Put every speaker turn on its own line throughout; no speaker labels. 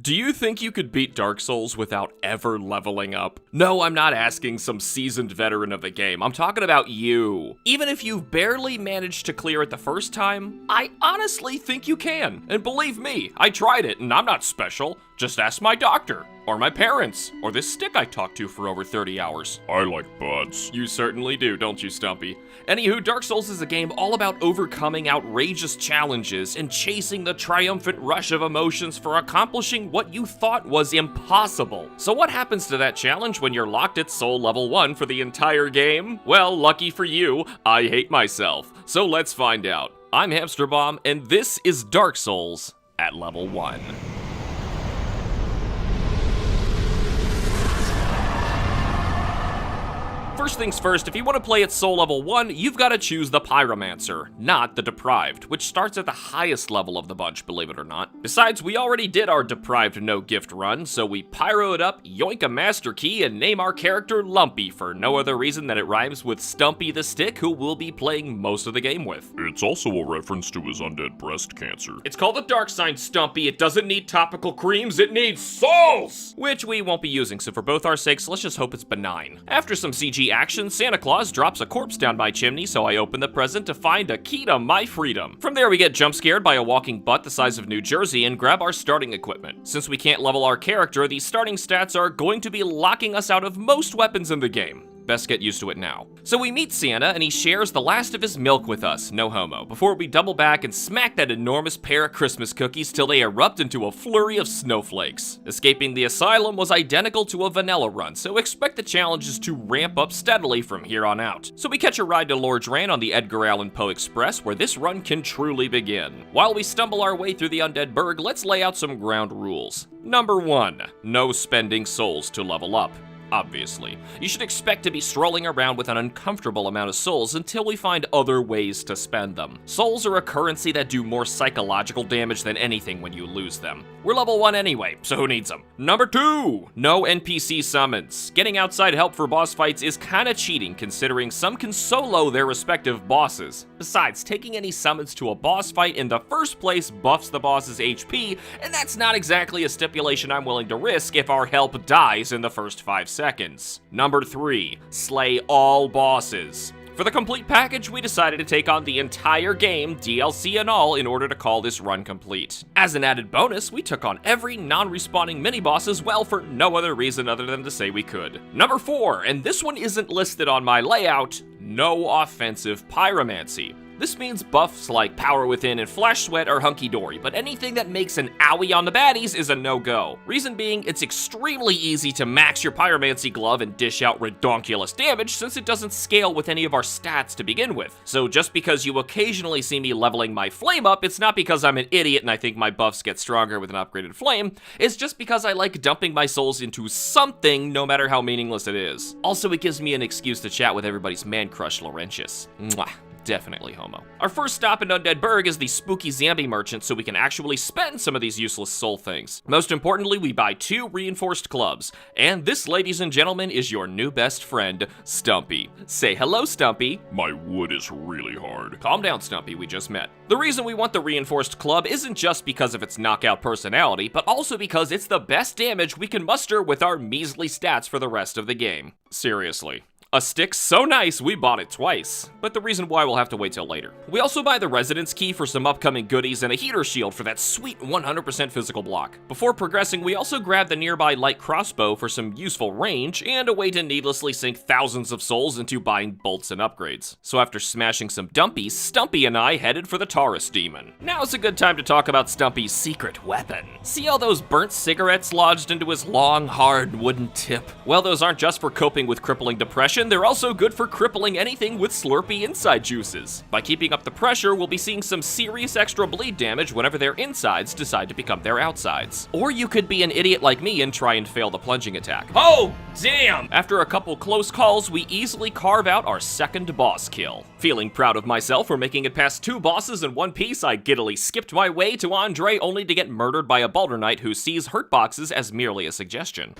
Do you think you could beat Dark Souls without ever leveling up? No, I'm not asking some seasoned veteran of the game. I'm talking about you. Even if you've barely managed to clear it the first time, I honestly think you can. And believe me, I tried it and I'm not special. Just ask my doctor, or my parents, or this stick I talked to for over 30 hours.
I like buds.
You certainly do, don't you, Stumpy? Anywho, Dark Souls is a game all about overcoming outrageous challenges and chasing the triumphant rush of emotions for accomplishing what you thought was impossible. So what happens to that challenge when you're locked at Soul Level 1 for the entire game? Well, lucky for you, I hate myself. So let's find out. I'm HamsterBomb, and this is Dark Souls at Level 1. First things first, if you want to play at Soul Level 1, you've got to choose the Pyromancer, not the Deprived, which starts at the highest level of the bunch, believe it or not. Besides, we already did our Deprived no-gift run, so we pyro it up, yoink a Master Key, and name our character Lumpy for no other reason than it rhymes with Stumpy the Stick, who we'll be playing most of the game with.
It's also a reference to his undead breast cancer.
It's called the Dark Sign, Stumpy. It doesn't need topical creams, it needs souls! Which we won't be using, so for both our sakes, let's just hope it's benign. After some CG action, Santa Claus drops a corpse down my chimney, so I open the present to find a key to my freedom. From there, we get jump scared by a walking butt the size of New Jersey and grab our starting equipment. Since we can't level our character, these starting stats are going to be locking us out of most weapons in the game. Best get used to it now. So we meet Santa, and he shares the last of his milk with us, no homo, before we double back and smack that enormous pair of Christmas cookies till they erupt into a flurry of snowflakes. Escaping the asylum was identical to a vanilla run, so expect the challenges to ramp up steadily from here on out. So we catch a ride to Lord's Ran on the Edgar Allan Poe Express, where this run can truly begin. While we stumble our way through the Undead Burg, let's lay out some ground rules. Number 1, no spending souls to level up. Obviously. You should expect to be strolling around with an uncomfortable amount of souls until we find other ways to spend them. Souls are a currency that do more psychological damage than anything when you lose them. We're level 1 anyway, so who needs them? Number 2, no NPC summons. Getting outside help for boss fights is kinda cheating considering some can solo their respective bosses. Besides, taking any summons to a boss fight in the first place buffs the boss's HP, and that's not exactly a stipulation I'm willing to risk if our help dies in the first 5 seconds. Number 3, slay all bosses. For the complete package, we decided to take on the entire game, DLC and all, in order to call this run complete. As an added bonus, we took on every non-respawning mini-boss as well for no other reason other than to say we could. Number 4, and this one isn't listed on my layout, no offensive pyromancy. This means buffs like Power Within and Flash Sweat are hunky-dory, but anything that makes an owie on the baddies is a no-go. Reason being, it's extremely easy to max your Pyromancy glove and dish out redonkulous damage since it doesn't scale with any of our stats to begin with. So just because you occasionally see me leveling my flame up, it's not because I'm an idiot and I think my buffs get stronger with an upgraded flame, it's just because I like dumping my souls into something no matter how meaningless it is. Also, it gives me an excuse to chat with everybody's man-crush Laurentius. Mwah. Definitely homo. Our first stop in Undead Burg is the spooky zombie merchant so we can actually spend some of these useless soul things. Most importantly, we buy 2 reinforced clubs. And this, ladies and gentlemen, is your new best friend, Stumpy. Say hello, Stumpy.
My wood is really hard.
Calm down, Stumpy, we just met. The reason we want the reinforced club isn't just because of its knockout personality, but also because it's the best damage we can muster with our measly stats for the rest of the game. Seriously. A stick so nice, we bought it twice. But the reason why we'll have to wait till later. We also buy the Residence Key for some upcoming goodies and a heater shield for that sweet 100% physical block. Before progressing, we also grab the nearby light crossbow for some useful range and a way to needlessly sink thousands of souls into buying bolts and upgrades. So after smashing some dumpies, Stumpy and I headed for the Taurus Demon. Now's a good time to talk about Stumpy's secret weapon. See all those burnt cigarettes lodged into his long, hard wooden tip? Well, those aren't just for coping with crippling depression, they're also good for crippling anything with slurpy inside juices. By keeping up the pressure, we'll be seeing some serious extra bleed damage whenever their insides decide to become their outsides. Or you could be an idiot like me and try and fail the plunging attack. Oh, damn! After a couple close calls, we easily carve out our second boss kill. Feeling proud of myself for making it past 2 bosses in one piece, I giddily skipped my way to Andre only to get murdered by a Baldur Knight who sees hurt boxes as merely a suggestion.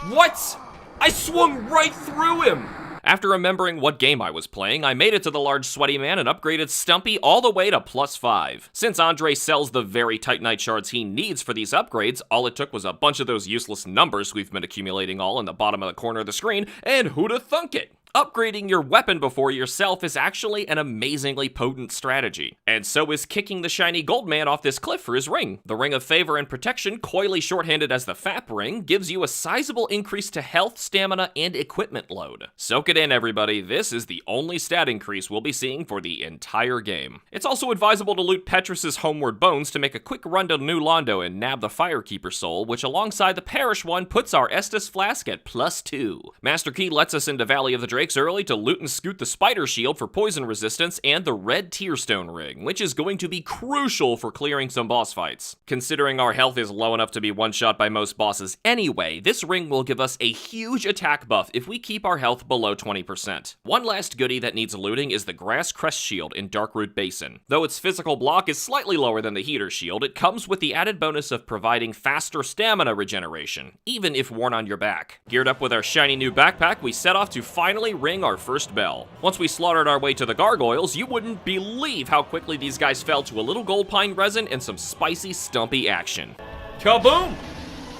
What? I swung right through him! After remembering what game I was playing, I made it to the large sweaty man and upgraded Stumpy all the way to +5. Since Andre sells the very Titanite shards he needs for these upgrades, all it took was a bunch of those useless numbers we've been accumulating all in the bottom of the corner of the screen, and who'da thunk it? Upgrading your weapon before yourself is actually an amazingly potent strategy. And so is kicking the shiny gold man off this cliff for his ring. The Ring of Favor and Protection, coyly shorthanded as the FAP ring, gives you a sizable increase to health, stamina, and equipment load. Soak it in, everybody. This is the only stat increase we'll be seeing for the entire game. It's also advisable to loot Petrus's Homeward Bones to make a quick run to New Londo and nab the Firekeeper Soul, which alongside the Parish one puts our Estus Flask at +2. Master Key lets us into Valley of the Drakes early to loot and scoot the Spider Shield for poison resistance and the Red Tearstone Ring, which is going to be crucial for clearing some boss fights. Considering our health is low enough to be one-shot by most bosses anyway, this ring will give us a huge attack buff if we keep our health below 20%. One last goodie that needs looting is the Grass Crest Shield in Darkroot Basin. Though its physical block is slightly lower than the Heater Shield, it comes with the added bonus of providing faster stamina regeneration, even if worn on your back. Geared up with our shiny new backpack, we set off to finally ring our first bell. Once we slaughtered our way to the gargoyles, you wouldn't believe how quickly these guys fell to a little gold pine resin and some spicy Stumpy action.
Kaboom!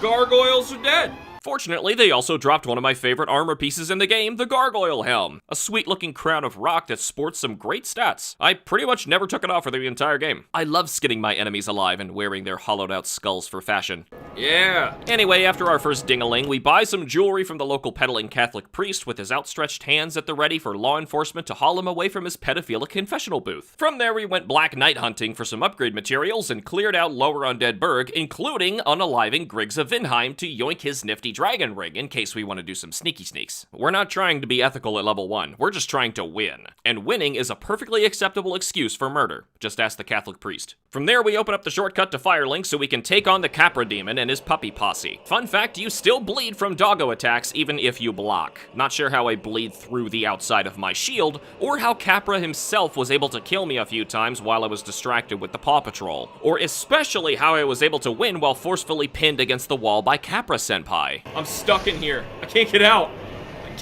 Gargoyles are dead!
Fortunately, they also dropped one of my favorite armor pieces in the game, the Gargoyle Helm, a sweet-looking crown of rock that sports some great stats. I pretty much never took it off for the entire game. I love skinning my enemies alive and wearing their hollowed-out skulls for fashion.
Yeah!
Anyway, after our first ding-a-ling, we buy some jewelry from the local peddling Catholic priest with his outstretched hands at the ready for law enforcement to haul him away from his pedophilic confessional booth. From there, we went Black Knight hunting for some upgrade materials and cleared out Lower Undead Berg, including unaliving Griggs of Vinheim to yoink his nifty dragon ring in case we want to do some sneaky sneaks. We're not trying to be ethical at level 1, we're just trying to win. And winning is a perfectly acceptable excuse for murder. Just ask the Catholic priest. From there, we open up the shortcut to Firelink so we can take on the Capra Demon and his puppy posse. Fun fact, you still bleed from doggo attacks even if you block. Not sure how I bleed through the outside of my shield, or how Capra himself was able to kill me a few times while I was distracted with the Paw Patrol, or especially how I was able to win while forcefully pinned against the wall by Capra-senpai.
I'm stuck in here. I can't get out.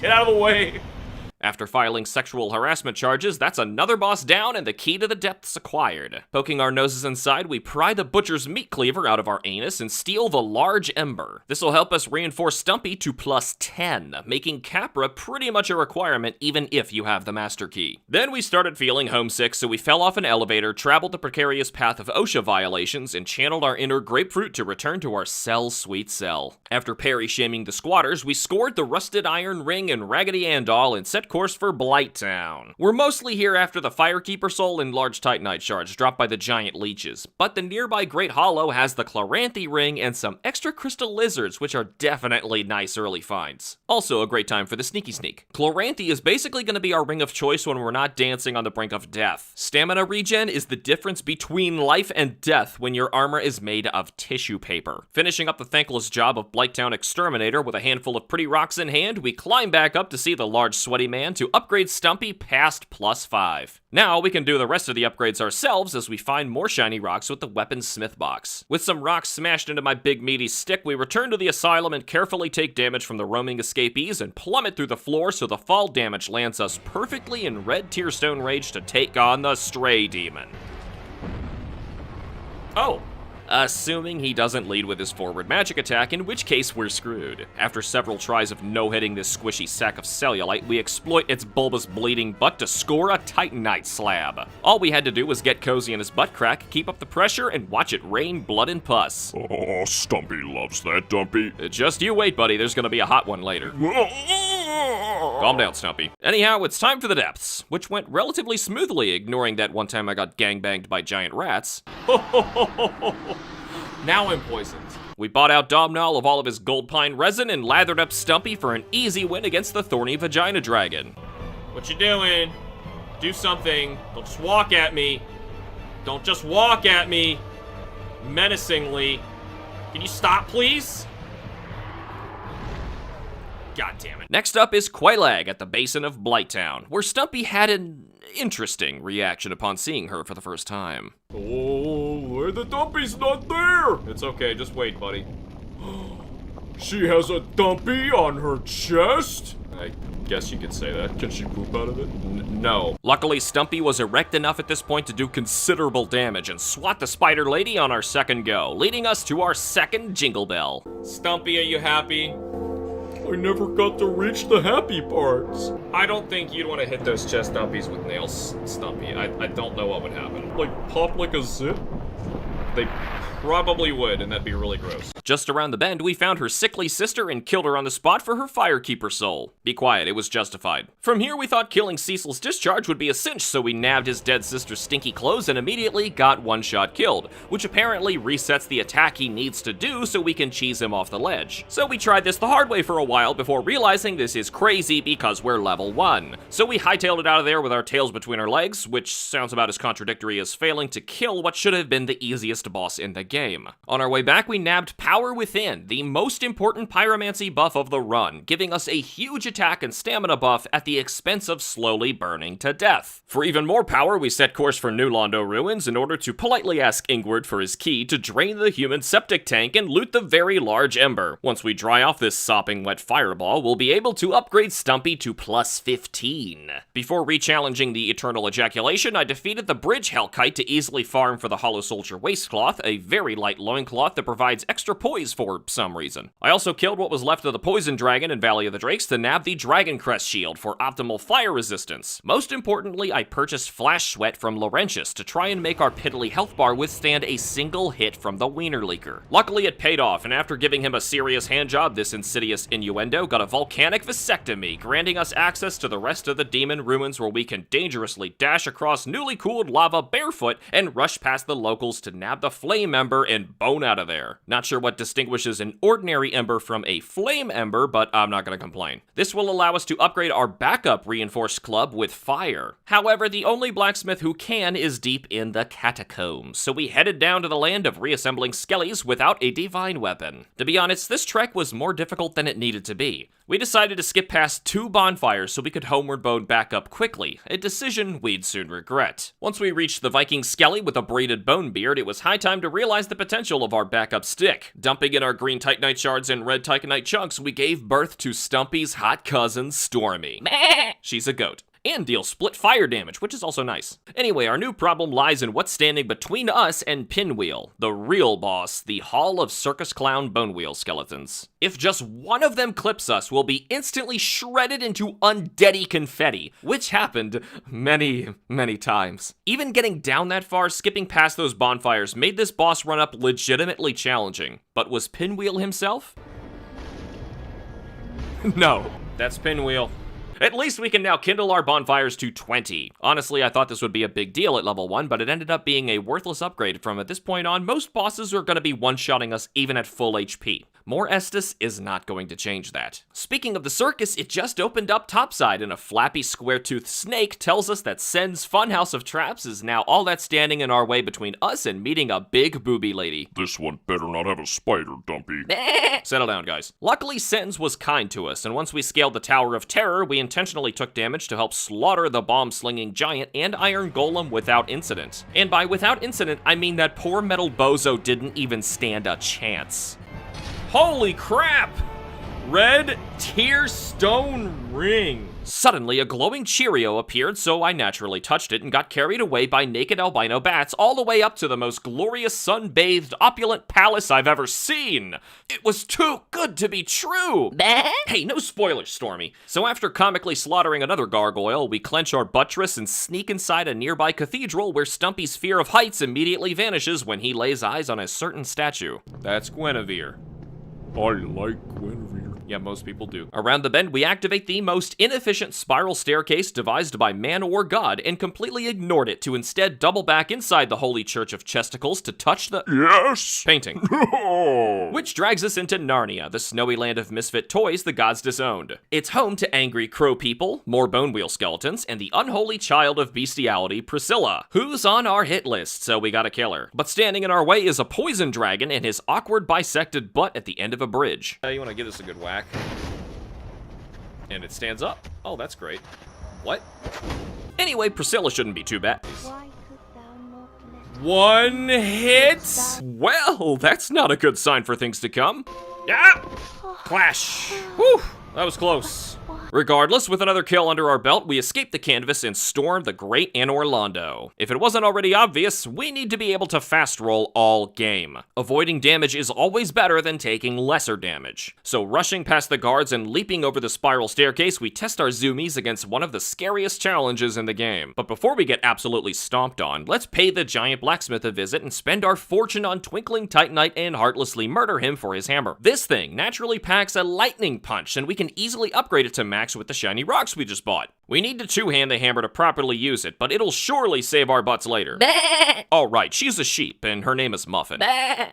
Get out of the way.
After filing sexual harassment charges, that's another boss down and the key to the depths acquired. Poking our noses inside, we pry the butcher's meat cleaver out of our anus and steal the large ember. This will help us reinforce Stumpy to +10, making Capra pretty much a requirement even if you have the master key. Then we started feeling homesick, so we fell off an elevator, traveled the precarious path of OSHA violations, and channeled our inner grapefruit to return to our sweet cell. After parry-shaming the squatters, we scored the rusted iron ring and Raggedy Ann doll and set course for Blighttown. We're mostly here after the Firekeeper Soul and large Titanite shards dropped by the giant leeches, but the nearby Great Hollow has the Chloranthy ring and some extra crystal lizards, which are definitely nice early finds. Also a great time for the sneaky sneak. Chloranthy is basically going to be our ring of choice when we're not dancing on the brink of death. Stamina regen is the difference between life and death when your armor is made of tissue paper. Finishing up the thankless job of Blighttown Exterminator with a handful of pretty rocks in hand, we climb back up to see the large sweaty man to upgrade Stumpy past +5. Now we can do the rest of the upgrades ourselves as we find more shiny rocks with the weapons smith box. With some rocks smashed into my big meaty stick, we return to the asylum and carefully take damage from the roaming escapees and plummet through the floor so the fall damage lands us perfectly in Red Tearstone Rage to take on the Stray Demon. Oh. Assuming he doesn't lead with his forward magic attack, in which case we're screwed. After several tries of no-hitting this squishy sack of cellulite, we exploit its bulbous bleeding butt to score a Titanite slab. All we had to do was get cozy in his butt crack, keep up the pressure, and watch it rain blood and pus.
Oh, Stumpy loves that, Dumpy.
Just you wait, buddy, there's gonna be a hot one later. Calm down, Stumpy. Anyhow, it's time for the depths, which went relatively smoothly, ignoring that one time I got gangbanged by giant rats.
Now I'm poisoned.
We bought out Domhnall of all of his gold pine resin and lathered up Stumpy for an easy win against the thorny vagina dragon.
What you doing? Do something. Don't just walk at me. Don't just walk at me. Menacingly. Can you stop, please? God damn it.
Next up is Quailag at the basin of Blighttown, where Stumpy had an interesting reaction upon seeing her for the first time.
Oh, the Dumpy's not there! It's okay, just wait, buddy. She has a Dumpy on her chest? I guess you could say that.
Can she poop out of it?
No.
Luckily, Stumpy was erect enough at this point to do considerable damage and swat the spider lady on our second go, leading us to our second Jingle Bell.
Stumpy, are you happy?
I never got to reach the happy parts.
I don't think you'd want to hit those chest dumpies with nails, Stumpy. I don't know what would happen.
Like, pop like a zip?
They probably would, and that'd be really gross.
Just around the bend, we found her sickly sister and killed her on the spot for her firekeeper soul. Be quiet, it was justified. From here, we thought killing Cecil's discharge would be a cinch, so we nabbed his dead sister's stinky clothes and immediately got one-shot killed, which apparently resets the attack he needs to do so we can cheese him off the ledge. So we tried this the hard way for a while before realizing this is crazy because we're level 1. So we hightailed it out of there with our tails between our legs, which sounds about as contradictory as failing to kill what should have been the easiest boss in the game. On our way back, we nabbed Power Within, the most important pyromancy buff of the run, giving us a huge attack and stamina buff at the expense of slowly burning to death. For even more power, we set course for New Londo Ruins in order to politely ask Ingward for his key to drain the human septic tank and loot the very large ember. Once we dry off this sopping wet fireball, we'll be able to upgrade Stumpy to plus 15. Before re-challenging the Eternal Ejaculation, I defeated the Bridge Hellkite to easily farm for the Hollow Soldier Waistcloth, a very light loincloth that provides extra poise for some reason. I also killed what was left of the Poison Dragon in Valley of the Drakes to nab the Dragon Crest Shield for optimal fire resistance. Most importantly, I purchased Flash Sweat from Laurentius to try and make our piddly health bar withstand a single hit from the Wiener Leaker. Luckily, it paid off, and after giving him a serious handjob, this insidious innuendo got a volcanic vasectomy, granting us access to the rest of the demon ruins where we can dangerously dash across newly cooled lava barefoot and rush past the locals to nab the flame ember and bone out of there. Not sure what distinguishes an ordinary ember from a flame ember, but I'm not gonna complain. This will allow us to upgrade our backup reinforced club with fire. However, the only blacksmith who can is deep in the catacombs, so we headed down to the land of reassembling skellies without a divine weapon. To be honest, this trek was more difficult than it needed to be. We decided to skip past 2 bonfires so we could homeward bone back up quickly, a decision we'd soon regret. Once we reached the Viking skelly with a braided bone beard, it was high time to realize the potential of our backup stick. Dumping in our green titanite shards and red titanite chunks, we gave birth to Stumpy's hot cousin, Stormy. She's a goat. And deals split fire damage, which is also nice. Anyway, our new problem lies in what's standing between us and Pinwheel, the real boss, the Hall of Circus Clown Bonewheel skeletons. If just one of them clips us, we'll be instantly shredded into undeady confetti, which happened many, many times. Even getting down that far, skipping past those bonfires made this boss run up legitimately challenging. But was Pinwheel himself? No, that's Pinwheel. At least we can now kindle our bonfires to 20. Honestly, I thought this would be a big deal at level 1, but it ended up being a worthless upgrade from at this point on. Most bosses are going to be one-shotting us even at full HP. More Estus is not going to change that. Speaking of the circus, it just opened up topside, and a flappy square-toothed snake tells us that Sen's funhouse of traps is now all that's standing in our way between us and meeting a big booby lady.
This one better not have a spider, Dumpy.
Settle down, guys. Luckily, Sen's was kind to us, and once we scaled the Tower of Terror, we intentionally took damage to help slaughter the bomb-slinging giant and iron golem without incident. And by without incident, I mean that poor metal bozo didn't even stand a chance.
Holy crap! Red Tear Stone Ring.
Suddenly, a glowing Cheerio appeared, so I naturally touched it and got carried away by naked albino bats all the way up to the most glorious sun-bathed opulent palace I've ever seen. It was too good to be true. Hey, no spoilers, Stormy. So after comically slaughtering another gargoyle, we clench our buttress and sneak inside a nearby cathedral where Stumpy's fear of heights immediately vanishes when he lays eyes on a certain statue. That's Guinevere.
I like Guinevere.
Yeah, most people do. Around the bend, we activate the most inefficient spiral staircase devised by man or god and completely ignored it to instead double back inside the Holy Church of Chesticles to touch the painting.
No!
Which drags us into Narnia, the snowy land of misfit toys the gods disowned. It's home to angry crow people, more bone wheel skeletons, and the unholy child of bestiality, Priscilla, who's on our hit list, so we gotta kill her. But standing in our way is a poison dragon and his awkward bisected butt at the end of a bridge. You wanna give this a good whack? And it stands up. Oh, that's great. What? Anyway, Priscilla shouldn't be too bad. One hit? Well, that's not a good sign for things to come. Yeah! Clash. Whew.
That was close.
Regardless, with another kill under our belt, we escape the canvas and storm the Great in Orlando. If it wasn't already obvious, we need to be able to fast roll all game. Avoiding damage is always better than taking lesser damage. So rushing past the guards and leaping over the spiral staircase, we test our zoomies against one of the scariest challenges in the game. But before we get absolutely stomped on, let's pay the giant blacksmith a visit and spend our fortune on Twinkling Titanite and heartlessly murder him for his hammer. This thing naturally packs a lightning punch, and we can easily upgrade it to max with the shiny rocks we just bought. We need to two-hand the hammer to properly use it, but it'll surely save our butts later. Oh right, she's a sheep, and her name is Muffin.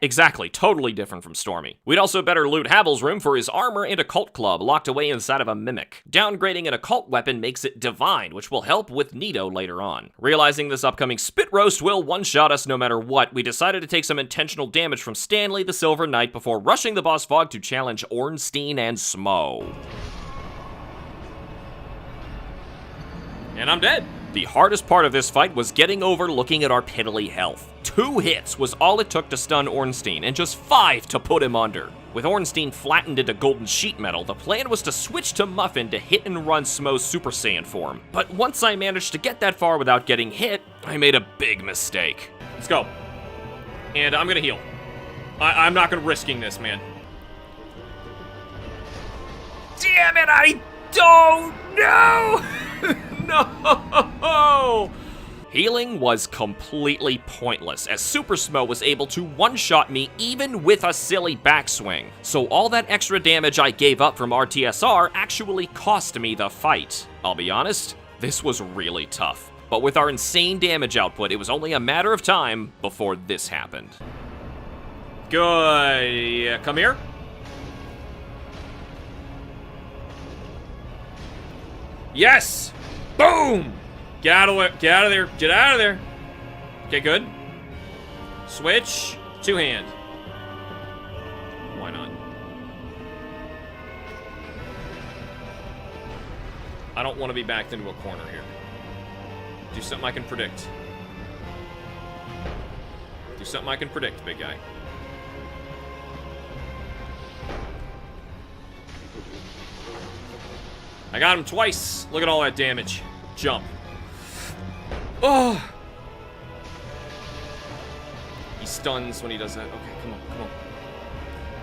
Exactly, totally different from Stormy. We'd also better loot Havel's room for his armor and occult club locked away inside of a mimic. Downgrading an occult weapon makes it divine, which will help with Nito later on. Realizing this upcoming spit roast will one-shot us no matter what, we decided to take some intentional damage from Stanley the Silver Knight before rushing the boss Fog to challenge Ornstein and Smo.
And I'm dead.
The hardest part of this fight was getting over looking at our piddly health. 2 hits was all it took to stun Ornstein, and just 5 to put him under. With Ornstein flattened into golden sheet metal, the plan was to switch to Muffin to hit and run Smo's Super Saiyan form. But once I managed to get that far without getting hit, I made a big mistake.
Let's go. And I'm gonna heal. I'm not gonna risking this, man.
Damn it, I don't know! No! Healing was completely pointless, as Super Smo was able to one-shot me even with a silly backswing. So all that extra damage I gave up from RTSR actually cost me the fight. I'll be honest, this was really tough. But with our insane damage output, it was only a matter of time before this happened.
Good. Yeah, come here. Yes! Boom! Get out of there. Get out of there. Get out of there. Okay, good. Switch. Two-hand. Why not? I don't want to be backed into a corner here. Do something I can predict. Do something I can predict, big guy. I got him twice. Look at all that damage. Jump. Oh! He stuns when he does that. Okay, come on, come on.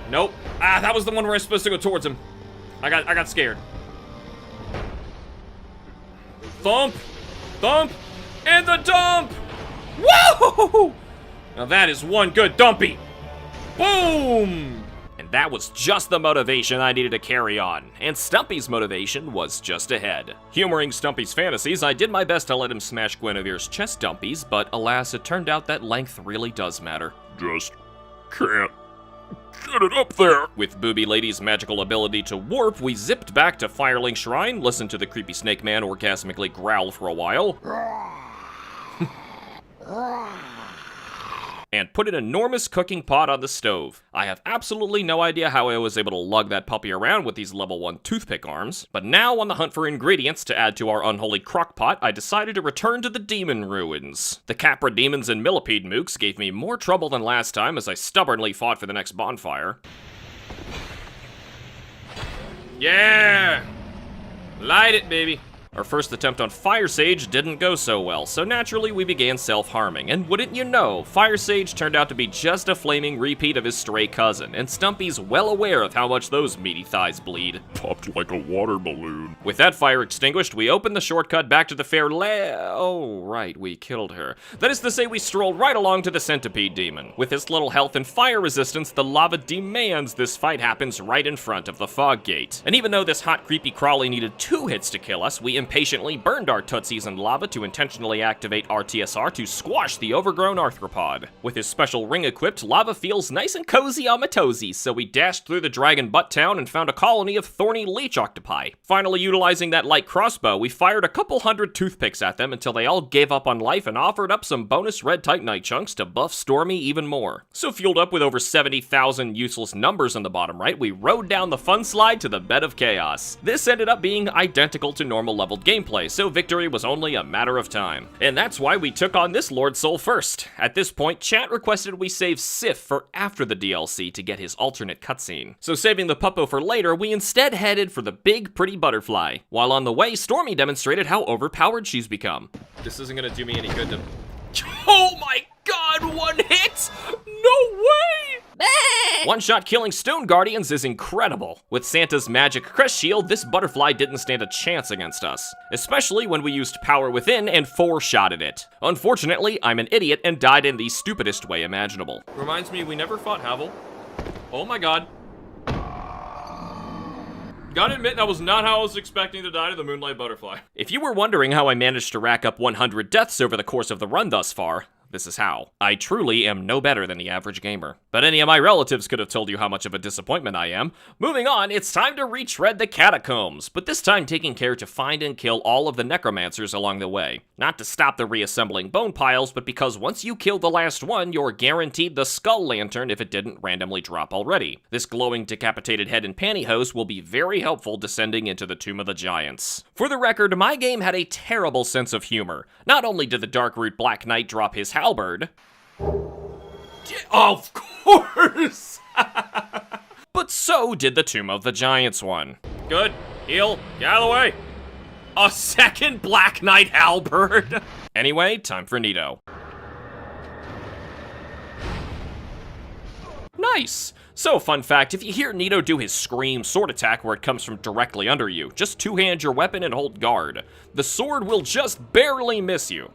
Nope. Ah, that was the one where I was supposed to go towards him. I got scared. Thump! Thump! And the dump! Woo! Now that is one good dumpy. Boom!
And that was just the motivation I needed to carry on, and Stumpy's motivation was just ahead. Humoring Stumpy's fantasies, I did my best to let him smash Guinevere's chest dumpies, but alas, it turned out that length really does matter.
Just can't get it up there.
With Booby Lady's magical ability to warp, we zipped back to Firelink Shrine, listened to the creepy snake man orgasmically growl for a while, and put an enormous cooking pot on the stove. I have absolutely no idea how I was able to lug that puppy around with these level 1 toothpick arms, but now on the hunt for ingredients to add to our unholy crock pot, I decided to return to the demon ruins. The Capra demons and millipede mooks gave me more trouble than last time as I stubbornly fought for the next bonfire.
Yeah! Light it, baby.
Our first attempt on Fire Sage didn't go so well, so naturally we began self-harming, and wouldn't you know, Fire Sage turned out to be just a flaming repeat of his stray cousin, and Stumpy's well aware of how much those meaty thighs bleed.
Popped like a water balloon.
With that fire extinguished, we opened the shortcut back to the fair oh, right, we killed her. That is to say, we strolled right along to the Centipede Demon. With his little health and fire resistance, the lava demands this fight happens right in front of the fog gate. And even though this hot, creepy crawly needed 2 hits to kill us, we impatiently burned our tootsies in lava to intentionally activate RTSR to squash the overgrown arthropod. With his special ring equipped, lava feels nice and cozy on my toesies, so we dashed through the dragon butt town and found a colony of thorny leech octopi. Finally utilizing that light crossbow, we fired a couple hundred toothpicks at them until they all gave up on life and offered up some bonus red titanite chunks to buff Stormy even more. So fueled up with over 70,000 useless numbers on the bottom right, we rode down the fun slide to the bed of chaos. This ended up being identical to normal level leveled gameplay, so victory was only a matter of time. And that's why we took on this Lord Soul first. At this point, chat requested we save Sif for after the DLC to get his alternate cutscene. So saving the puppo for later, we instead headed for the big pretty butterfly. While on the way, Stormy demonstrated how overpowered she's become.
This isn't gonna do me any good to...
Oh my god, one hit! No way! One-shot killing Stone Guardians is incredible. With Santa's magic crest shield, this butterfly didn't stand a chance against us, especially when we used Power Within and 4-shotted it. Unfortunately, I'm an idiot and died in the stupidest way imaginable.
Reminds me, we never fought Havel. Oh my god. Gotta admit, that was not how I was expecting to die to the Moonlight Butterfly.
If you were wondering how I managed to rack up 100 deaths over the course of the run thus far, this is how. I truly am no better than the average gamer. But any of my relatives could have told you how much of a disappointment I am. Moving on, it's time to retread the catacombs, but this time taking care to find and kill all of the necromancers along the way. Not to stop the reassembling bone piles, but because once you kill the last one, you're guaranteed the skull lantern if it didn't randomly drop already. This glowing decapitated head and pantyhose will be very helpful descending into the Tomb of the Giants. For the record, my game had a terrible sense of humor. Not only did the Darkroot Black Knight drop his halberd, of course! But so did the Tomb of the Giants one.
Good. Heal. Get out of the way.
A second Black Knight halberd! Anyway, time for Nito. Nice! So, fun fact, if you hear Nito do his scream sword attack where it comes from directly under you, just two-hand your weapon and hold guard. The sword will just barely miss you.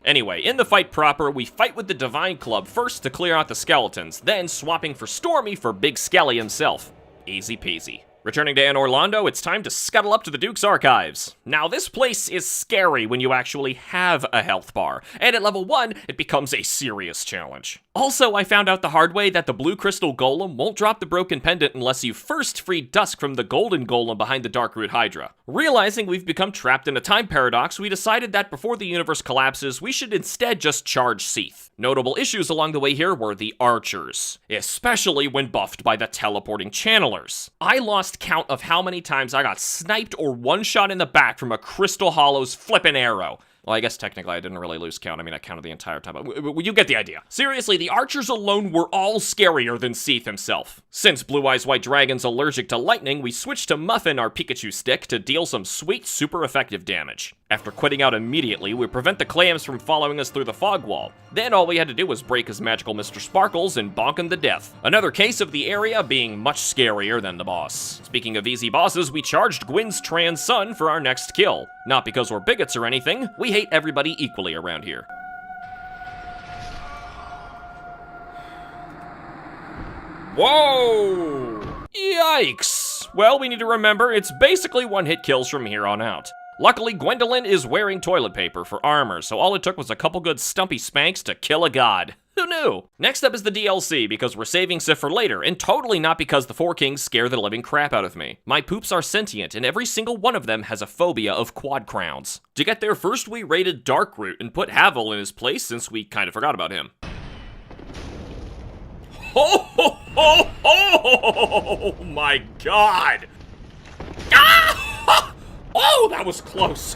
Anyway, in the fight proper, we fight with the Divine Club first to clear out the skeletons, then swapping for Stormy for Big Skelly himself. Easy peasy. Returning to Anne Orlando, it's time to scuttle up to the Duke's Archives. Now, this place is scary when you actually have a health bar, and at level 1, it becomes a serious challenge. Also, I found out the hard way that the blue crystal golem won't drop the broken pendant unless you first free Dusk from the golden golem behind the Darkroot Hydra. Realizing we've become trapped in a time paradox, we decided that before the universe collapses, we should instead just charge Seath. Notable issues along the way here were the archers, especially when buffed by the teleporting channelers. I lost count of how many times I got sniped or one-shot in the back from a Crystal Hollow's flippin' arrow. Well, I guess technically I didn't really lose count. I mean, I counted the entire time, but you get the idea. Seriously, the archers alone were all scarier than Seath himself. Since Blue Eyes White Dragon's allergic to lightning, we switched to Muffin, our Pikachu stick, to deal some sweet, super effective damage. After quitting out immediately, we prevent the clams from following us through the fog wall. Then all we had to do was break his magical Mr. Sparkles and bonk him to death. Another case of the area being much scarier than the boss. Speaking of easy bosses, we charged Gwyn's trans son for our next kill. Not because we're bigots or anything, we hate everybody equally around here. Whoa! Yikes! Well, we need to remember, it's basically one-hit kills from here on out. Luckily, Gwendolyn is wearing toilet paper for armor, so all it took was a couple good stumpy spanks to kill a god. Who knew? Next up is the DLC, because we're saving Sif for later, and totally not because the Four Kings scare the living crap out of me. My poops are sentient, and every single one of them has a phobia of quad crowns. To get there, first we raided Darkroot and put Havel in his place since we kind of forgot about him. Oh my god! Ah! Oh, that was close.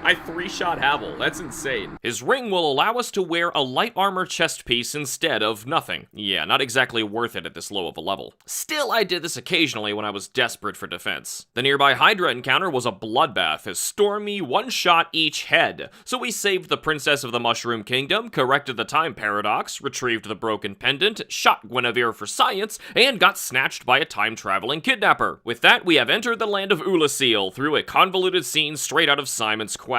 I 3-shot Havel, that's insane. His ring will allow us to wear a light armor chest piece instead of nothing. Yeah, not exactly worth it at this low of a level. Still, I did this occasionally when I was desperate for defense. The nearby Hydra encounter was a bloodbath as Stormy one-shot each head. So we saved the Princess of the Mushroom Kingdom, corrected the time paradox, retrieved the broken pendant, shot Guinevere for science, and got snatched by a time-traveling kidnapper. With that, we have entered the land of Ulasil through a convoluted scene straight out of Simon's Quest.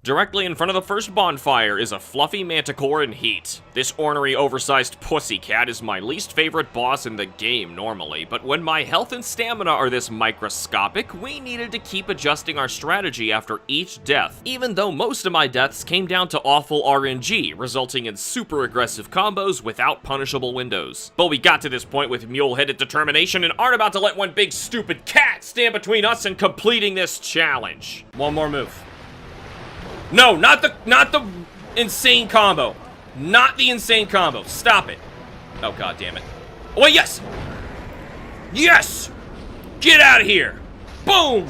Directly in front of the first bonfire is a fluffy manticore in heat. This ornery, oversized pussycat is my least favorite boss in the game normally, but when my health and stamina are this microscopic, we needed to keep adjusting our strategy after each death, even though most of my deaths came down to awful RNG, resulting in super aggressive combos without punishable windows. But we got to this point with mule-headed determination and aren't about to let one big stupid cat stand between us and completing this challenge. One more move. No, not the insane combo. Not the insane combo. Stop it. Oh, god damn it. Oh, wait, yes! Yes! Get out of here! Boom!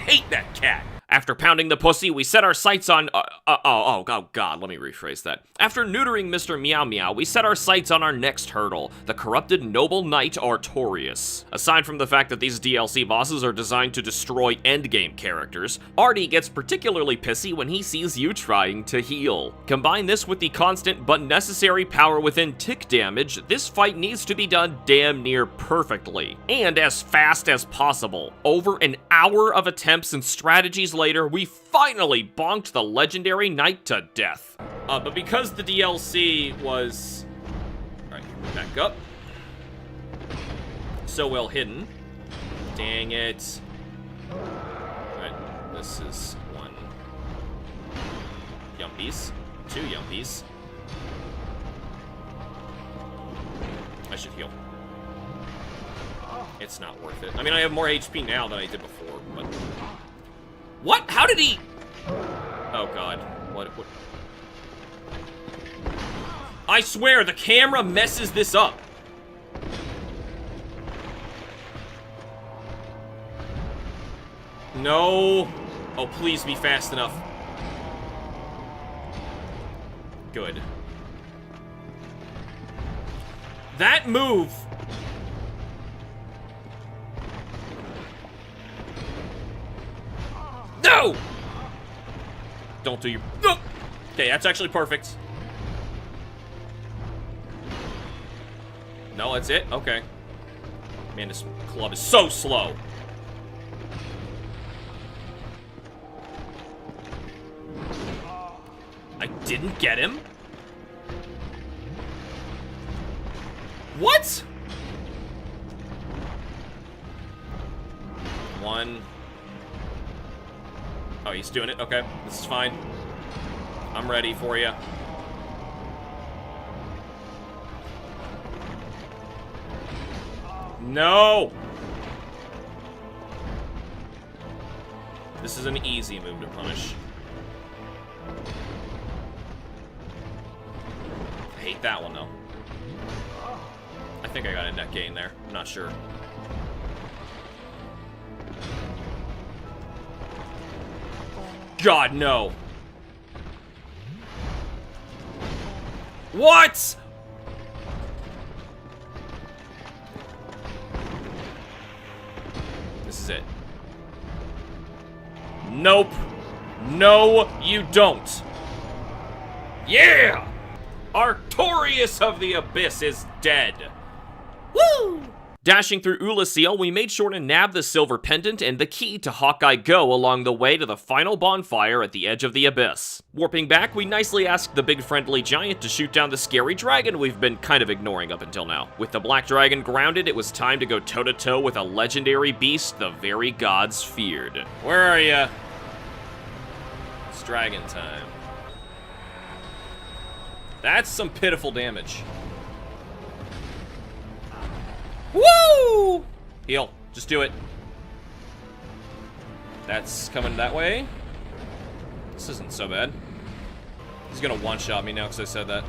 hate that cat.
After pounding the pussy, we set our sights on, oh god, let me rephrase that. After neutering Mr. Meow Meow, we set our sights on our next hurdle, the corrupted noble knight Artorias. Aside from the fact that these DLC bosses are designed to destroy endgame characters, Artie gets particularly pissy when he sees you trying to heal. Combine this with the constant but necessary power within tick damage, this fight needs to be done damn near perfectly, and as fast as possible. Over an hour of attempts and strategies later, we finally bonked the legendary knight to death.
But because the DLC was... Alright, back up. So well hidden. Dang it. Alright, this is 1. Yumpies. 2 yumpies. I should heal. It's not worth it. I mean, I have more HP now than I did before, but... What? How did he... Oh, God. What? I swear, the camera messes this up. No. Oh, please be fast enough. Good. That move... No! Don't do your... No! Okay, that's actually perfect. No, that's it? Okay. Man, this club is so slow. I didn't get him? What? 1... Oh, he's doing it? Okay, this is fine. I'm ready for you. No! This is an easy move to punish. I hate that one, though. I think I got a net gain there. I'm not sure. God, no. What? This is it. Nope. No, you don't. Yeah! Artorias of the Abyss is dead. Woo! Dashing through Ulasil, we made sure to nab the silver pendant and the key to Hawkeye Go along the way to the final bonfire at the edge of the abyss. Warping back, we nicely asked the big friendly giant to shoot down the scary dragon we've been kind of ignoring up until now. With the black dragon grounded, it was time to go toe-to-toe with a legendary beast the very gods feared. Where are ya? It's dragon time. That's some pitiful damage. Woo! Heal. Just do it. That's coming that way. This isn't so bad. He's gonna one-shot me now because I said that.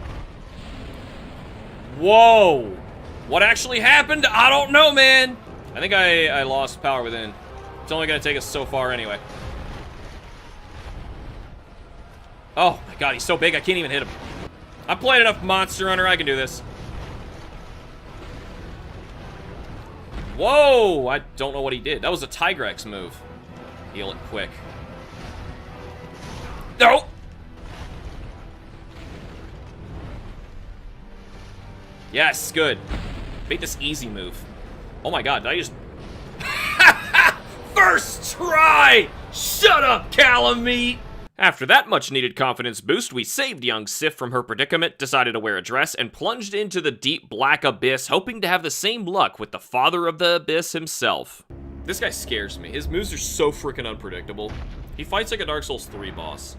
Whoa! What actually happened? I don't know, man! I think I lost power within. It's only gonna take us so far anyway. Oh my god, he's so big I can't even hit him. I played enough Monster Hunter, I can do this. Whoa! I don't know what he did. That was a Tigrex move. Heal it quick. No! Yes, good. Make this easy move. Oh my god, did I just... First try! Shut up, Calamite! After that much-needed confidence boost, we saved young Sif from her predicament, decided to wear a dress, and plunged into the deep black abyss, hoping to have the same luck with the father of the abyss himself. This guy scares me. His moves are so freaking unpredictable. He fights like a Dark Souls 3 boss.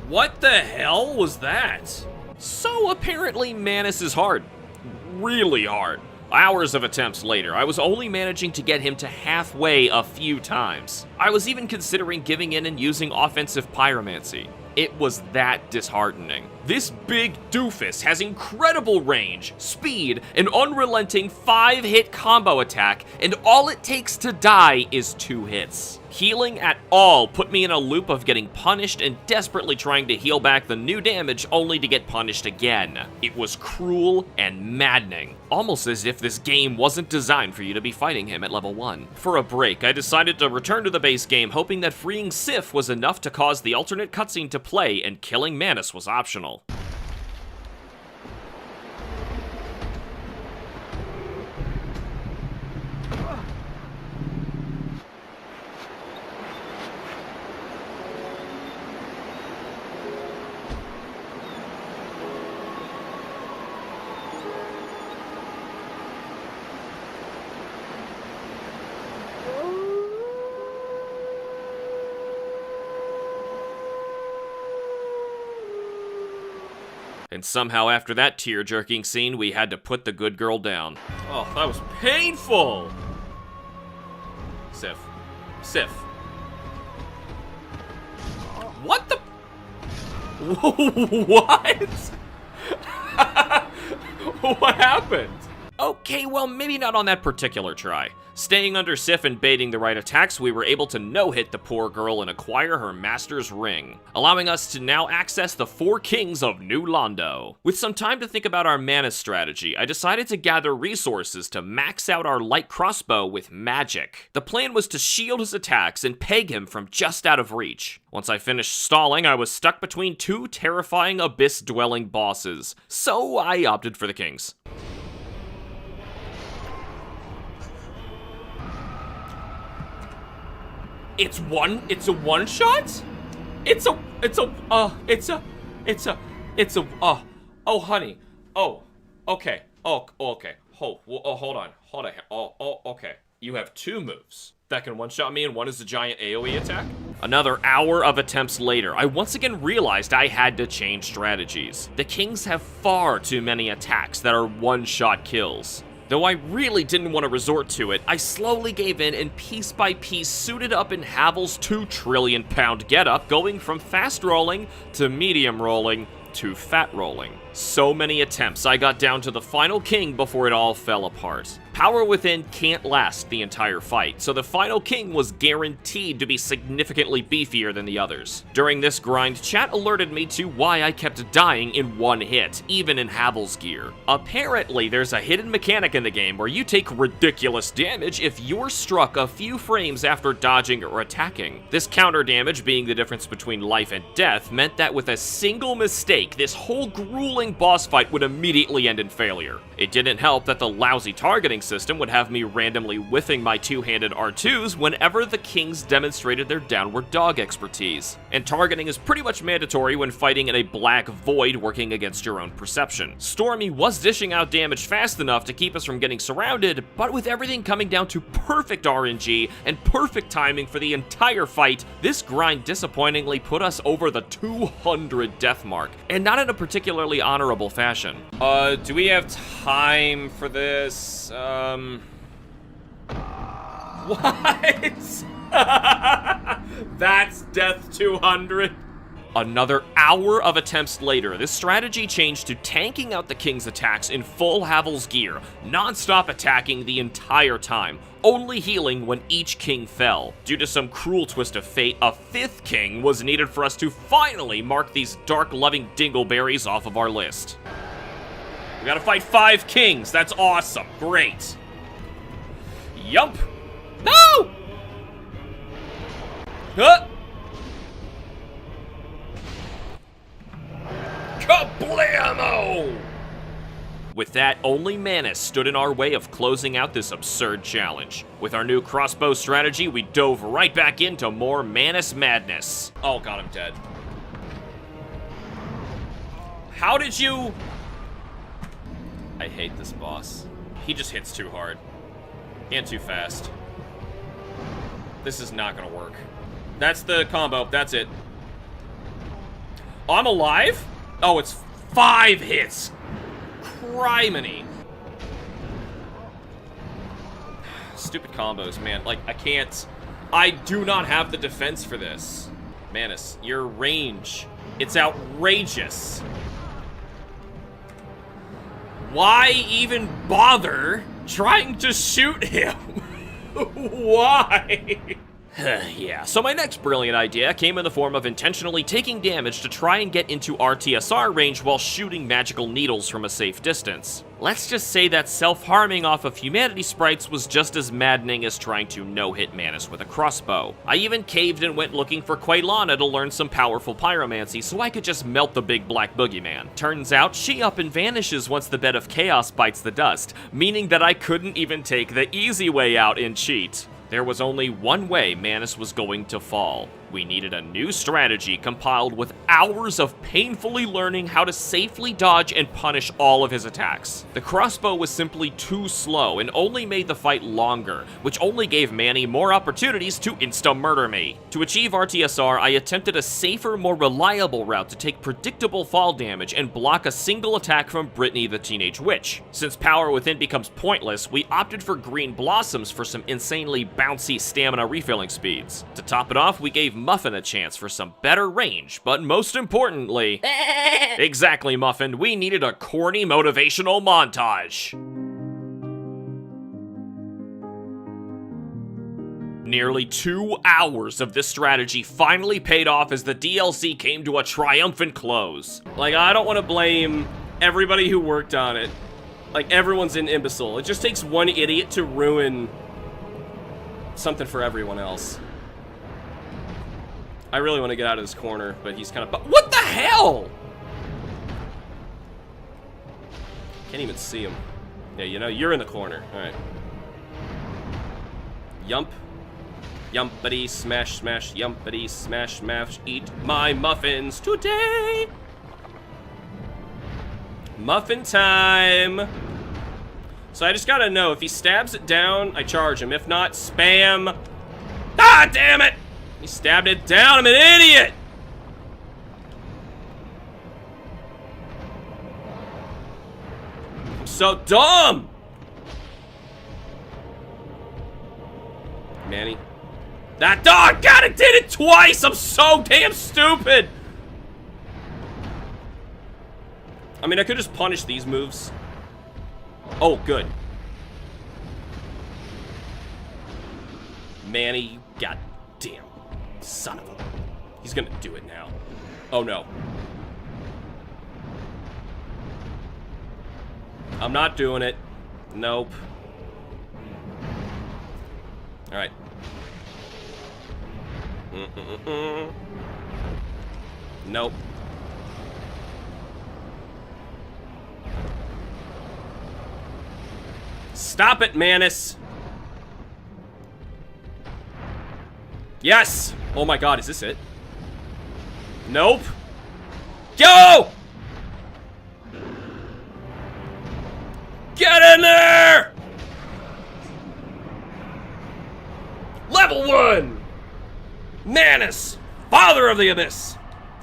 What the hell was that? So apparently Manus is hard. Really hard. Hours of attempts later, I was only managing to get him to halfway a few times. I was even considering giving in and using offensive pyromancy. It was that disheartening.
This big doofus has incredible range, speed, an unrelenting 5-hit combo attack, and all it takes to die is 2 hits. Healing at all put me in a loop of getting punished and desperately trying to heal back the new damage only to get punished again. It was cruel and maddening, almost as if this game wasn't designed for you to be fighting him at level 1. For a break, I decided to return to the base game hoping that freeing Sif was enough to cause the alternate cutscene to play and killing Manus was optional. And somehow after that tear-jerking scene, we had to put the good girl down.
Oh, that was painful! Sif. Sif. What the? What? What happened?
Okay, well, maybe not on that particular try. Staying under Sif and baiting the right attacks, we were able to no-hit the poor girl and acquire her master's ring, allowing us to now access the 4 kings of New Londo. With some time to think about our mana strategy, I decided to gather resources to max out our light crossbow with magic. The plan was to shield his attacks and peg him from just out of reach. Once I finished stalling, I was stuck between 2 terrifying abyss-dwelling bosses, so I opted for the kings.
It's a one shot? Oh, honey. Oh, okay. Okay. Hold on. Okay. You have 2 moves that can one-shot me, and one is the giant AoE attack?
Another hour of attempts later, I once again realized I had to change strategies. The kings have far too many attacks that are one-shot kills. Though I really didn't want to resort to it, I slowly gave in and piece by piece suited up in Havel's 2 trillion pound getup, going from fast rolling to medium rolling to fat rolling. So many attempts, I got down to the final king before it all fell apart. Power within can't last the entire fight, so the final king was guaranteed to be significantly beefier than the others. During this grind, chat alerted me to why I kept dying in 1 hit, even in Havel's gear. Apparently, there's a hidden mechanic in the game where you take ridiculous damage if you're struck a few frames after dodging or attacking. This counter damage, being the difference between life and death, meant that with a single mistake, this whole grueling boss fight would immediately end in failure. It didn't help that the lousy targeting system would have me randomly whiffing my 2-handed R2s whenever the kings demonstrated their downward dog expertise. And targeting is pretty much mandatory when fighting in a black void working against your own perception. Stormy was dishing out damage fast enough to keep us from getting surrounded, but with everything coming down to perfect RNG and perfect timing for the entire fight, this grind disappointingly put us over the 200 death mark, and not in a particularly honorable fashion.
Do we have time for this? What? That's death 200.
Another hour of attempts later, this strategy changed to tanking out the king's attacks in full Havel's gear, non-stop attacking the entire time, only healing when each king fell. Due to some cruel twist of fate, a 5th king was needed for us to finally mark these dark-loving dingleberries off of our list.
We gotta fight 5 kings. That's awesome. Great. Yump. No! Huh? Kablamo!
With that, only Manus stood in our way of closing out this absurd challenge. With our new crossbow strategy, we dove right back into more Manus madness.
Oh god, I'm dead. How did you... I hate this boss. He just hits too hard. And too fast. This is not gonna work. That's the combo. That's it. Oh, I'm alive? Oh, it's 5 hits. Criminy. Stupid combos, man. Like, I can't... I do not have the defense for this. Manus, your range, it's outrageous. Why even bother trying to shoot him? Why?
Yeah, so my next brilliant idea came in the form of intentionally taking damage to try and get into RTSR range while shooting magical needles from a safe distance. Let's just say that self-harming off of humanity sprites was just as maddening as trying to no-hit Manus with a crossbow. I even caved and went looking for Quailana to learn some powerful pyromancy so I could just melt the big black boogeyman. Turns out, she up and vanishes once the bed of chaos bites the dust, meaning that I couldn't even take the easy way out and cheat. There was only one way Manus was going to fall. We needed a new strategy compiled with hours of painfully learning how to safely dodge and punish all of his attacks. The crossbow was simply too slow and only made the fight longer, which only gave Manny more opportunities to insta-murder me. To achieve RTSR, I attempted a safer, more reliable route to take predictable fall damage and block a single attack from Brittany the Teenage Witch. Since Power Within becomes pointless, we opted for Green Blossoms for some insanely bouncy stamina refilling speeds. To top it off, we gave Muffin a chance for some better range, but most importantly... Exactly, Muffin, we needed a corny motivational montage. Nearly 2 hours of this strategy finally paid off as the DLC came to a triumphant close.
Like, I don't want to blame everybody who worked on it. Like, everyone's an imbecile. It just takes one idiot to ruin something for everyone else. I really want to get out of this corner, but he's kind of... What the hell? Can't even see him. Yeah, you know, you're in the corner. All right. Yump. Yumpity, smash, smash, yumpity, smash, smash. Eat my muffins today. Muffin time. So I just gotta know, if he stabs it down, I charge him. If not, spam. Ah, damn it! He stabbed it down, I'm an idiot! I'm so dumb! Manny. That dog! God, it did it twice! I'm so damn stupid! I mean, I could just punish these moves. Oh, good. Manny, you goddamn son of a... He's gonna do it now. Oh, no. I'm not doing it. Nope. Alright. Nope. Stop it, Manus! Yes! Oh my god, is this it? Nope. Go! Get in there! Level 1! Manus, Father of the Abyss,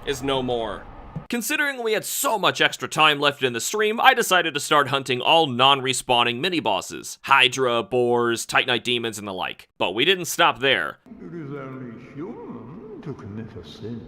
is no more.
Considering we had so much extra time left in the stream, I decided to start hunting all non-respawning mini-bosses. Hydra, boars, Titanite demons, and the like. But we didn't stop there.
It is only human to commit a sin.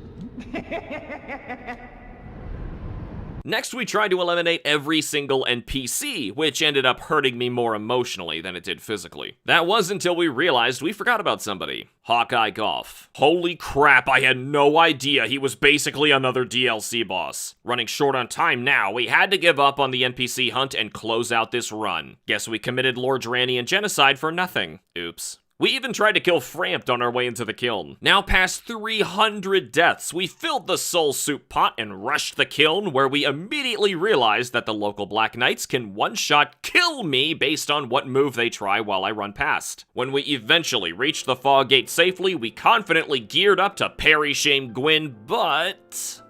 Next, we tried to eliminate every single NPC, which ended up hurting me more emotionally than it did physically. That was until we realized we forgot about somebody. Hawkeye Golf. Holy crap, I had no idea he was basically another DLC boss. Running short on time now, we had to give up on the NPC hunt and close out this run. Guess we committed Lordrannian genocide for nothing. Oops. We even tried to kill Frampt on our way into the kiln. Now past 300 deaths, we filled the soul soup pot and rushed the kiln, where we immediately realized that the local Black Knights can one-shot kill me based on what move they try while I run past. When we eventually reached the fog gate safely, we confidently geared up to parry shame Gwyn, but...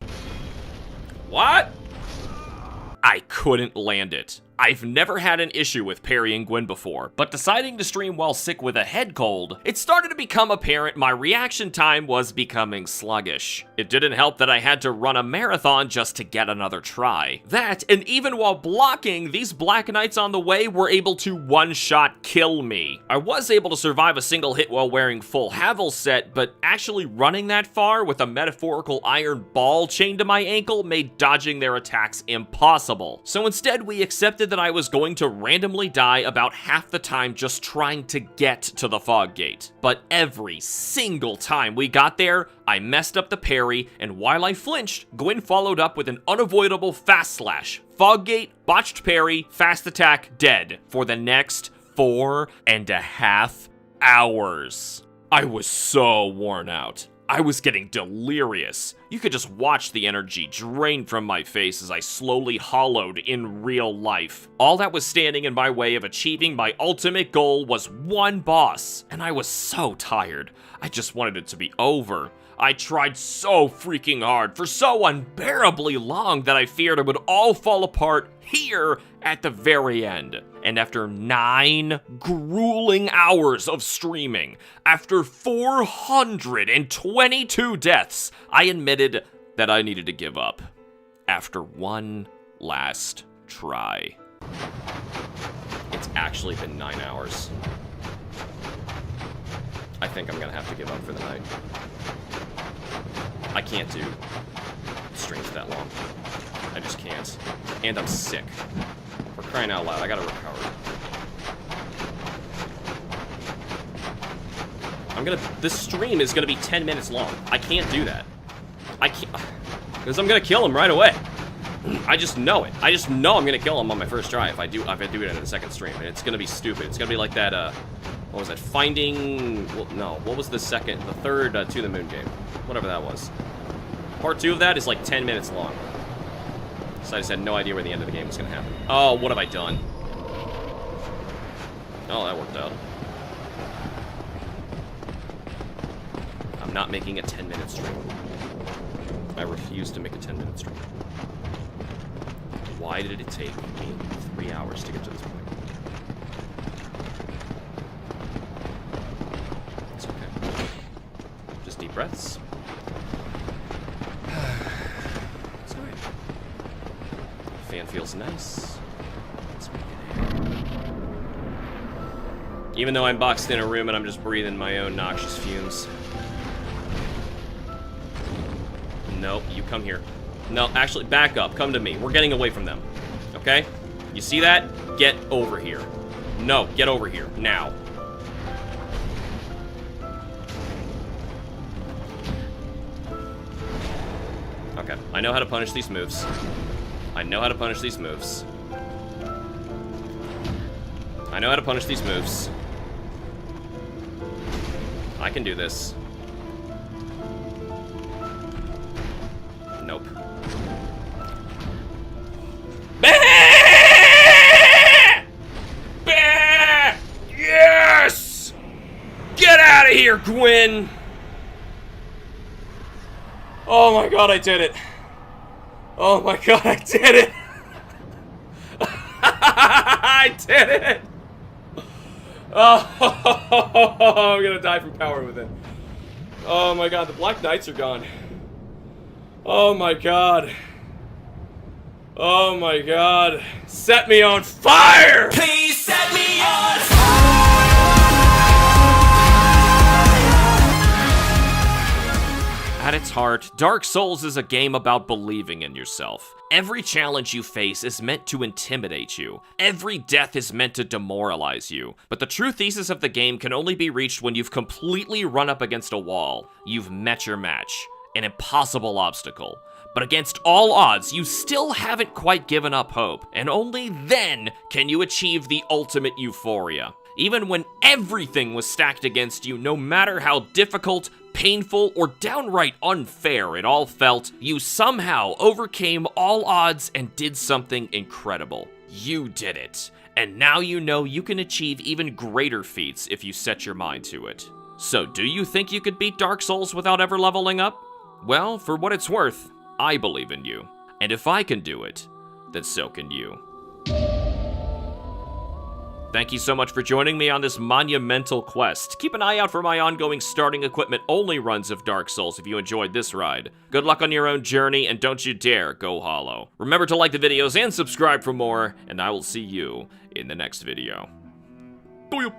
What? I couldn't land it. I've never had an issue with parrying Gwyn before, but deciding to stream while sick with a head cold, it started to become apparent my reaction time was becoming sluggish. It didn't help that I had to run a marathon just to get another try. That, and even while blocking, these Black Knights on the way were able to one-shot kill me. I was able to survive a single hit while wearing full Havel set, but actually running that far with a metaphorical iron ball chained to my ankle made dodging their attacks impossible. So instead we accepted decided that I was going to randomly die about half the time just trying to get to the fog gate. But every single time we got there, I messed up the parry, and while I flinched, Gwyn followed up with an unavoidable fast slash. Fog gate, botched parry, fast attack, dead for the next 4.5 hours. I was so worn out. I was getting delirious. You could just watch the energy drain from my face as I slowly hollowed in real life. All that was standing in my way of achieving my ultimate goal was one boss, and I was so tired. I just wanted it to be over. I tried so freaking hard for so unbearably long that I feared it would all fall apart here at the very end. And after 9 grueling hours of streaming, after 422 deaths, I admitted that I needed to give up after one last try. It's actually been 9 hours. I think I'm gonna have to give up for the night. I can't do streams that long. I just can't. And I'm sick. For crying out loud, I gotta recover. This stream is gonna be 10 minutes long. I can't do that. I can't, because I'm gonna kill him right away. I just know it. I just know I'm gonna kill him on my first try if I do it in the second stream. And it's gonna be stupid. It's gonna be like that, what was that? What was the third To the Moon game? Whatever that was. Part 2 of that is like 10 minutes long. So I just had no idea where the end of the game was gonna happen. Oh, what have I done? Oh, that worked out. I'm not making a 10-minute stream. I refuse to make a 10-minute stream. Why did it take me 3 hours to get to this point? It's okay. Just deep breaths. It's alright. Fan feels nice. Let's make it. Even though I'm boxed in a room and I'm just breathing my own noxious fumes. No, you come here. No, actually, back up. Come to me. We're getting away from them. Okay? You see that? Get over here. No, get over here. Now. Okay. I know how to punish these moves. I know how to punish these moves. I know how to punish these moves. I can do this. Nope. Yes! Get out of here, Gwyn! Oh my god, I did it. Oh my god, I did it! I did it! Oh, I'm gonna die from power within. Oh my god, the Black Knights are gone. Oh my god. Oh my god. Set me on fire!
Please set me on fire!
At its heart, Dark Souls is a game about believing in yourself. Every challenge you face is meant to intimidate you. Every death is meant to demoralize you. But the true thesis of the game can only be reached when you've completely run up against a wall. You've met your match. An impossible obstacle. But against all odds, you still haven't quite given up hope. And only then can you achieve the ultimate euphoria. Even when everything was stacked against you, no matter how difficult, painful, or downright unfair it all felt, you somehow overcame all odds and did something incredible. You did it. And now you know you can achieve even greater feats if you set your mind to it. So do you think you could beat Dark Souls without ever leveling up? Well, for what it's worth, I believe in you. And if I can do it, then so can you. Thank you so much for joining me on this monumental quest. Keep an eye out for my ongoing starting equipment only runs of Dark Souls if you enjoyed this ride. Good luck on your own journey, and don't you dare go hollow. Remember to like the videos and subscribe for more, and I will see you in the next video.
Boop.